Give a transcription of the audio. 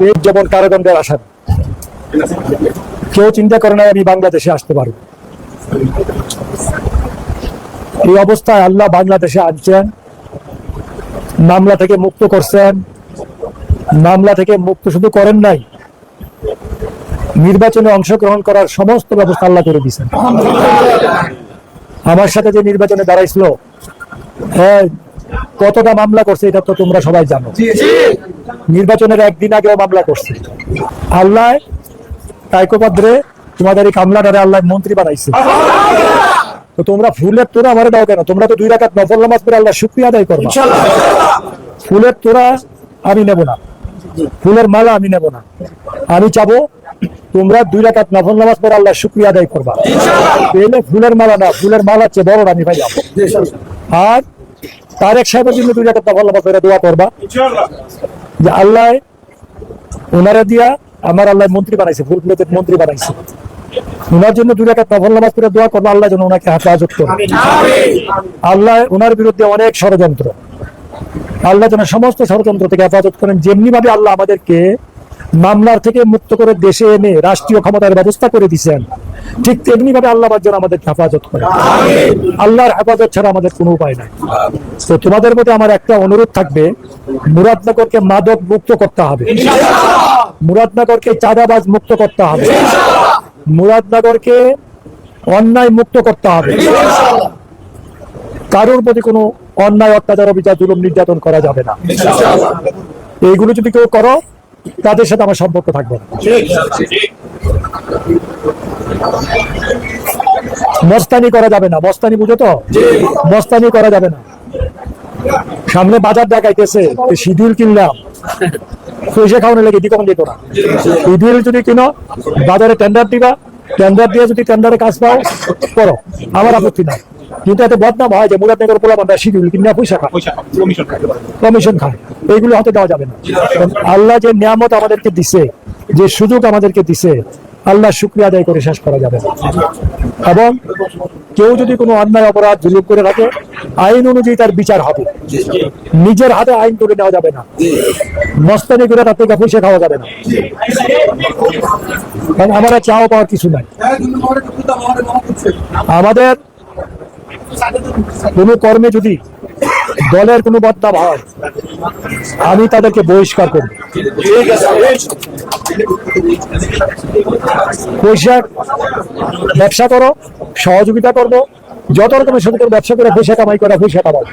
এই যেমন কারাদণ্ডের আসামি, কেউ চিন্তা করে না আমি বাংলাদেশে আসতে পারব। এই অবস্থায় আল্লাহ বাংলাদেশে আনছেন, মামলা থেকে মুক্ত করছেন। মামলা থেকে মুক্ত শুধু করেন নাই, নির্বাচনে অংশগ্রহণ করার সমস্ত ব্যবস্থা আল্লাহ করে দিয়েছেন। আমার সাথে যে নির্বাচনে দাঁড়াইছিল, হ্যাঁ, কতটা মামলা করছে এটা তো তোমরা সবাই জানো। নির্বাচনের একদিন আগেও মামলা করছে। আল্লাহ কায়কোপাদ্রে তোমাদের এই কামলাটারে আল্লাহ মন্ত্রী বানাইছে। তো তোমরা ফুলের তোরা আমারে দাও কেন? তোমরা তো 2 রাকাত নফল নামাজ পড়ে আল্লাহ শুকরিয়া আদায় করবা। ফুলের তোরা আমি নেব না, ফুলের মালা আমি নেব না। আমি চাবো তোমরা 2 রাকাত নফল নামাজ পড়ে আল্লাহ শুকরিয়া আদায় করবা। পেলে ফুলের মালা না, ফুলের মালা চেয়ে বড় আমি ভাই। আর তারেক সাহেবের জন্য 2 রাকাত নফল নামাজ পড়ে দোয়া করবা যে আল্লাহ ওনারা দিয়া আমার আল্লাহ মন্ত্রী বানাইছে, ফুল প্লেটের মন্ত্রী বানাইছে। ওনার জন্য 2 রাকাত নফল নামাজ পড়ে দোয়া করবো আল্লাহ যেন ওনাকে হেফাজত করে। আল্লাহ ওনার বিরুদ্ধে অনেক ষড়যন্ত্র, আল্লাহ যেন সমস্ত ষড়যন্ত্র থেকে হেফাজত করেন। যেমনি ভাবে আল্লাহ আমাদেরকে মামলার থেকে মুক্ত করে দেশে এনে রাষ্ট্রীয় ক্ষমতার ব্যবস্থা করে দিচ্ছেন, ঠিক তেমনি ভাবে আল্লাহ যেন আমাদের হেফাজত করে। আল্লাহর হেফাজত ছাড়া আমাদের কোনো উপায় নাই। তো তোমাদের মধ্যে আমার একটা অনুরোধ থাকবে, মুরাদনগরকে মাদক মুক্ত করতে হবে, মুরাদনগরকে চাঁদাবাজ মুক্ত করতে হবে, মুরাদনগরকে অন্যায় মুক্ত করতে হবে। কারোর প্রতি কোনো অন্যায় অত্যাচার অবিচার জুলুম নির্যাতন করা যাবে না। এইগুলো যদি কেউ করো তাদের সাথে আমার সম্পর্ক থাকবে না। মস্তানি করা যাবে না, মস্তানি বুঝো তো? মস্তানি করা যাবে না। সামনে বাজার দেখাইতেছে, শিডিউল কিনলাম, পয়সা খাওয়ানো লেগে দি কখন যেত না। শিডিউল যদি কিনো, বাজারে টেন্ডার দিবা, টেন্ডার দিয়ে যদি টেন্ডারে কাজ পাও করো, আমার আপত্তি নাই। কিন্তু এত বদনাম হয় যে মুরাদনগর পোলা বান্ধা শিডিউল কিনা পয়সা খায়, কমিশন খায়, এইগুলো হতে দেওয়া যাবে না। আল্লাহ যে নিয়ামত আমাদেরকে দিছে, যে সুযোগ আমাদেরকে দিছে, আল্লাহ শুকরিয়া আদায় করে শেষ করা যাবে না। এবং কেউ যদি কোনো অন্যায় অপরাধ জুলুম করে থাকে, আইন অনুযায়ী তার বিচার হবে। নিজের হাতে আইন তুলে নেওয়া যাবে না, মস্তানি করে তার থেকে পয়সা খাওয়া যাবে না। কারণ আমরা চাওয়া পাওয়ার কিছু নাই। আমাদের কোনো কর্মে যদি দলের কোনো বদনাম হয়, আমি তাদেরকে বহিষ্কার করব। পয়সা ব্যবসা করো, সহযোগিতা করবো, যত রকমের সুযোগ ব্যবসা করে পয়সা কামাই করা, পয়সা কামাও।